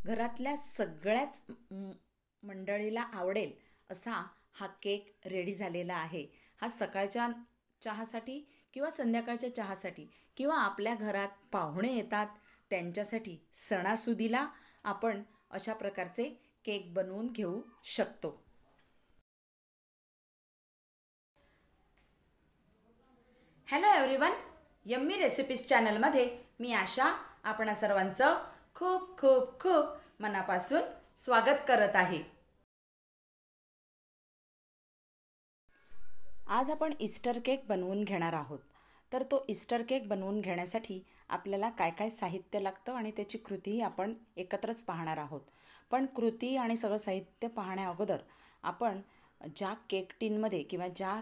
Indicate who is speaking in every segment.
Speaker 1: घरातल्या सगळ्याच मंडळीला आवडेल असा हा केक रेडी झालेला आहे. हा सकाळच्या चहासाठी किंवा संध्याकाळच्या चहासाठी किंवा आपल्या घरात पाहुणे येतात त्यांच्यासाठी सणासुदीला आपण अशा प्रकारचे केक बनवून घेऊ शकतो. हॅलो एव्हरीवन, यम्मी रेसिपीज चॅनलमध्ये मी आशा आपणा सर्वांचं खूप खूप खूप मनापासून स्वागत करत आहे. आज आपण ईस्टर केक बनवून घेणार आहोत. तर तो ईस्टर केक बनवून घेण्यासाठी आपल्याला काय काय साहित्य लागतं आणि त्याची कृतीही आपण एकत्रच पाहणार आहोत. पण कृती आणि सगळं साहित्य पाहण्या अगोदर आपण ज्या केक टीनमध्ये किंवा ज्या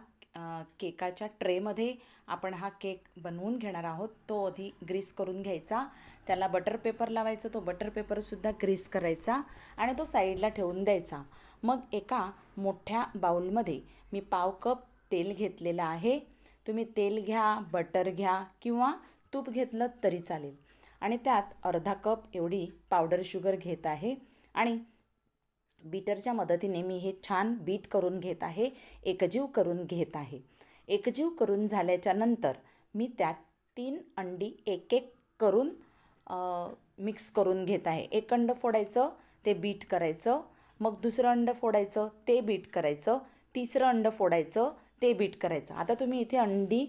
Speaker 1: केकाच्या ट्रेमध्ये आपण हा केक बनवून घेणार आहोत तो आधी ग्रीस करून घ्यायचा. त्याला बटर पेपर लावायचं, तो बटर पेपरसुद्धा ग्रीस करायचा आणि तो साईडला ठेवून द्यायचा. मग एका मोठ्या बाउलमध्ये मी पाव कप तेल घेतलेलं आहे. तुम्ही तेल घ्या, बटर घ्या किंवा तूप घेतलं तरी चालेल. आणि त्यात अर्धा कप एवढी पावडर शुगर घेत आहे आणि बीटरच्या मदतीने मी हे छान बीट करून घेत आहे, एकजीव करून घेत आहे. एकजीव करून झाल्याच्या नंतर मी त्यात 3 अंडी एक एक करून मिक्स करून घेत आहे. एक अंड फोडायचं, ते बीट करायचं, मग दुसरं अंड फोडायचं, ते बीट करायचं, तिसरं अंड फोडायचं, ते बीट करायचं. आता तुम्ही इथे अंडी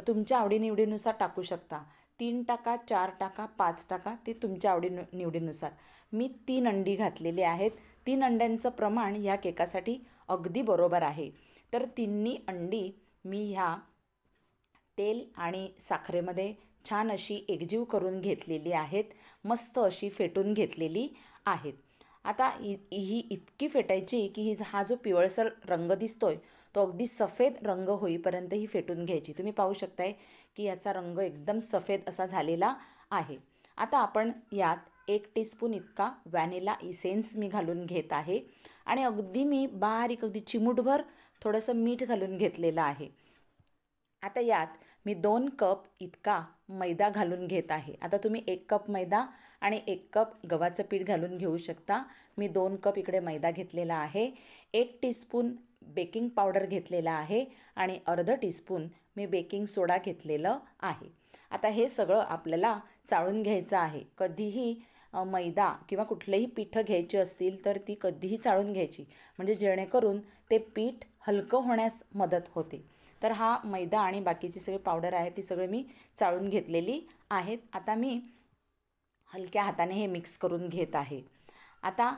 Speaker 1: तुमच्या आवडीनिवडीनुसार टाकू शकता. 3 टाका, 4 टाका, 5 टाका, ते तुमच्या आवडीनिवडीनुसार. मी 3 अंडी घातलेली आहेत. 3 अंड्यांचं प्रमाण ह्या केकासाठी अगदी बरोबर आहे. तर 3 अंडी मी ह्या तेल आणि साखरेमध्ये छान अशी एकजीव करून घेतलेली आहेत, मस्त अशी फेटून घेतलेली आहेत. आता ही इतकी फेटायची की हा जो पिवळसर रंग दिसतोय तो अगदी सफेद रंग होईपर्यंत ही फेटून घ्यायची. तुम्ही पाहू शकताय की याचा रंग एकदम सफेद असा झालेला आहे. आता आपण यात 1 टीस्पून इतका व्हॅनिला इसेन्स मी घालून घेत आहे आणि अगदी मी बारीक अगदी चिमूटभर थोडंसं मीठ घालून घेतलेलं आहे. आता यात मी 2 कप इतका मैदा घालून घेत आहे. आता तुम्ही 1 कप मैदा आणि 1 कप गव्हाचं पीठ घालून घेऊ शकता. मी 2 कप इकडे मैदा घेतलेला आहे. 1 टीस्पून बेकिंग पावडर घेतलेला आहे आणि अर्धा टीस्पून मी बेकिंग सोडा घेतलेलं आहे. आता हे सगळं आपल्याला चाळून घ्यायचं आहे. कधीही मैदा किंवा कुठलेही पीठं घ्यायची असतील तर ती कधीही चाळून घ्यायची, म्हणजे जेणेकरून ते पीठ हलकं होण्यास मदत होते. तर हा मैदा आणि बाकीची सगळी पावडर आहे ती सगळी मी चाळून घेतलेली आहेत. आता मी हलक्या हाताने हे मिक्स करून घेत आहे. आता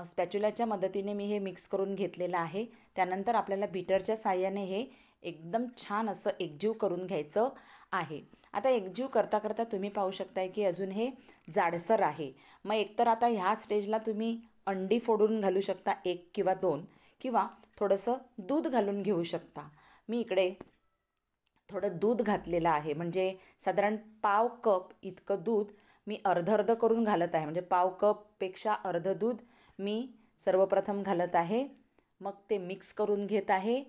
Speaker 1: स्पॅच्युलाच्या मदतीने मी हे मिक्स करून घेतलेलं आहे. त्यानंतर आपल्याला बीटरच्या साहाय्याने हे एकदम छान असं एकजीव करून घ्यायचं आहे. आता एकजीव करता करता तुम्ही पाहू शकताय की अजून हे जाडसर आहे. मग एकतर आता ह्या स्टेजला तुम्ही अंडी फोडून घालू शकता, 1 किंवा 2, किंवा थोडंसं दूध घालून घेऊ शकता. मी इकडे थोडं दूध घातलेलं आहे, म्हणजे साधारण पाव कप इतकं दूध मी अर्ध करून घालत आहे. म्हणजे पाव कपपेक्षा अर्धं दूध मी सर्वप्रथम घालत आहे. मग ते मिक्स करून घेत आहे,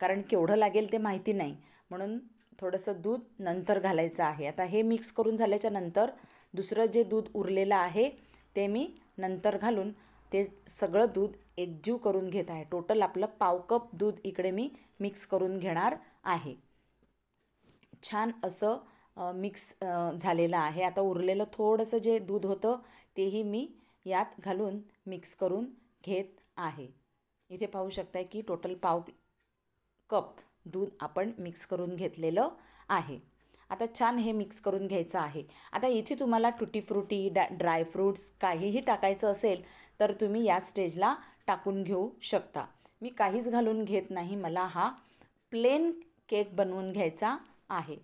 Speaker 1: कारण केवढं लागेल ते माहिती नाही, म्हणून थोडंसं दूध नंतर घालायचं आहे. आता हे मिक्स करून झाल्याच्या नंतर दुसरं जे दूध उरलेलं आहे ते मी नंतर घालून ते सगळं दूध एकजीव करून घेत आहे. टोटल आपलं पाव कप दूध इकडे मी मिक्स करून घेणार आहे. छान असं मिक्स झालेलं आहे. आता उरलेलं थोडंसं जे दूध होतं तेही मी यात घालून मिक्स करून घेत आहे. इथे पाहू शकताय की टोटल पाव कप दूध आपण मिक्स करून घेतलेलं आहे. आता छान हे मिक्स करून घ्यायचं आहे. आता इथे तुम्हाला टुटी फ्रुटी, ड्रायफ्रूट्स काहीही टाकायचं असेल तर तुम्ही या स्टेजला टाकून घेऊ शकता. मी काहीच घालून घेत नाही, मला हा प्लेन केक बनवून घ्यायचा आहे.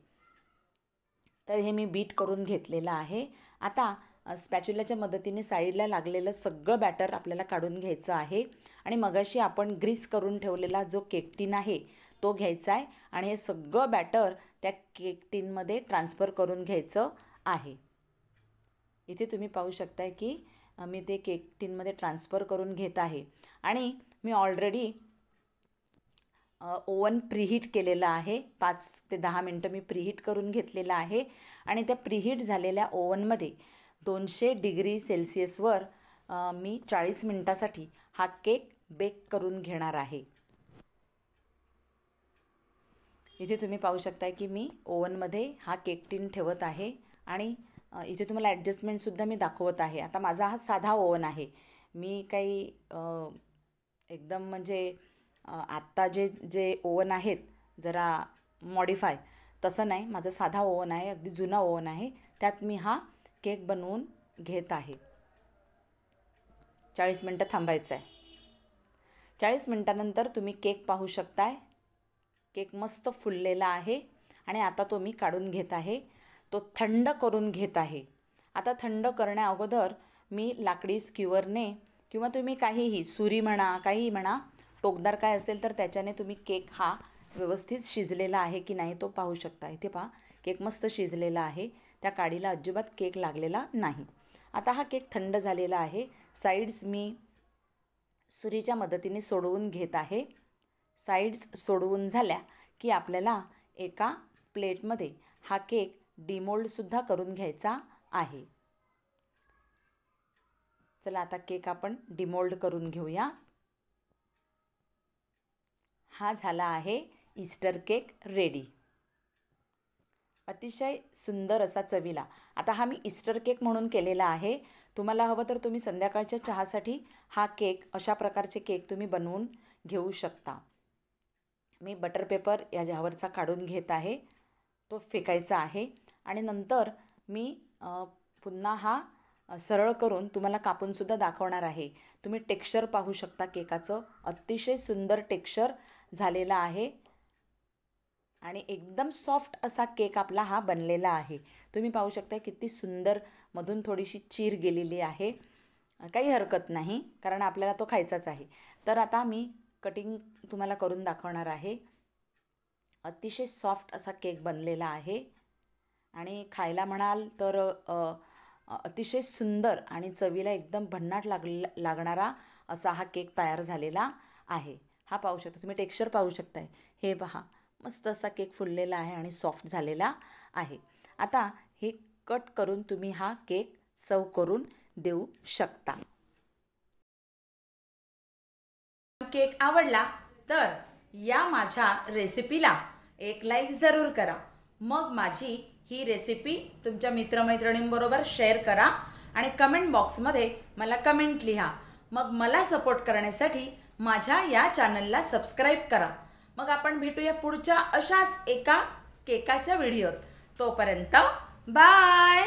Speaker 1: तर हे मी बीट करून घेतलेलं आहे. आता स्पॅच्युलाच्या मदतीने साईडला लागलेलं सगळं बॅटर आपल्याला काढून घ्यायचं आहे आणि मगाशी आपण ग्रीस करून ठेवलेला जो केक टीन आहे तो घ्यायचा आहे आणि हे सगळं बॅटर त्या केक टीनमध्ये ट्रान्सफर करून घ्यायचं आहे. इथे तुम्ही पाहू शकताय की मी ते केक टीनमध्ये ट्रान्सफर करून घेत आहे आणि मी ऑलरेडी ओवन प्रीहीट केलेलं आहे. 5 ते 10 मिनटं मी प्रीहीट करून घेतलेलं आहे आणि त्या प्रीहीट झालेल्या ओव्हनमध्ये 200 डिग्री सेल्सिअसवर मी 40 मिनिटासाठी हा केक बेक करून घेणार आहे. इथे तुम्ही पाहू शकताय की मी ओव्हनमध्ये हा केक टिन ठेवत आहे आणि इथे तुम्हाला ॲडजस्टमेंटसुद्धा मी दाखवत आहे. आता माझा हा साधा ओव्हन आहे. मी काही एकदम म्हणजे आत्ता जे जे ओव्हन आहेत जरा मॉडिफाय तसं नाही, माझा साधा ओव्हन आहे, अगदी जुना ओव्हन आहे. त्यात मी हा केक बनवून घेत आहे. 40 मिनटं थांबायचं आहे. 40 मिनटानंतर तुम्ही केक पाहू शकताय. केक मस्त फुललेला आहे आणि आता तो मी काढून घेत आहे. तो थंड करून घेत आहे. आता थंड करण्या अगोदर मी लाकडी स्क्यूअरने किंवा तुम्ही काहीही सुरी म्हणा, काहीही म्हणा, टोकदार काय असेल तर त्याच्याने तुम्ही केक हा व्यवस्थित शिजलेला आहे की नाही तो पाहू शकता. इथे पहा केक मस्त शिजलेला आहे. त्या काडीला अजिबात केक लागलेला नाही. आता हा केक थंड झालेला आहे. साईड्स मी सुरीच्या मदतीने सोडवून घेत आहे. साईड्स सोडवून झाल्या की आपल्याला एका प्लेटमध्ये हा केक डिमोल्डसुद्धा करून घ्यायचा आहे. चला आता केक आपण डिमोल्ड करून घेऊया. हा झाला आहे ईस्टर केक रेडी. अतिशय सुंदर असा चवीला. आता हा मी ईस्टर केक म्हणून केलेला आहे. तुम्हाला हवं तर तुम्ही संध्याकाळच्या चहासाठी हा केक अशा प्रकारचे केक तुम्ही बनवून घेऊ शकता. मी बटर पेपर यावरचा काढून घेत आहे. तो फेकायचा आहे आणि नंतर मी पुन्हा हा सरळ करून तुम्हाला कापूनसुद्धा दाखवणार आहे. तुम्ही टेक्स्चर पाहू शकता केकाचं. अतिशय सुंदर टेक्स्चर झालेला आहे आणि एकदम सॉफ्ट असा केक आपला हा बनलेला आहे. तुम्ही पाहू शकता किती सुंदर मधून थोडीशी चीर गेलेली आहे. काही हरकत नाही कारण आपल्याला तो खायचाच आहे. तर आता मी कटिंग तुम्हाला करून दाखवणार आहे. अतिशय सॉफ्ट असा केक बनलेला आहे आणि खायला म्हणाल तर अतिशय सुंदर आणि चवीला एकदम भन्नाट लागणारा असा हा केक तयार झालेला आहे. हा पाहू शकता तुम्ही टेक्स्चर पाहू शकताय. हे पहा मस्त असा केक फुललेला आहे आणि सॉफ्ट झालेला आहे. आता हे कट करून तुम्ही हा केक सर्व करून देऊ शकता. केक आवडला तर या माझ्या रेसिपीला एक लाईक जरूर करा. मग माझी ही रेसिपी तुमच्या मित्रमैत्रिणींबरोबर शेअर करा आणि कमेंट बॉक्समध्ये मला कमेंट लिहा. मग मला सपोर्ट करण्यासाठी माझ्या या चॅनलला सबस्क्राईब करा. मग आपण भेटूया पुढच्या अशाच एका केकाच्या व्हिडिओत. तोपर्यंत बाय.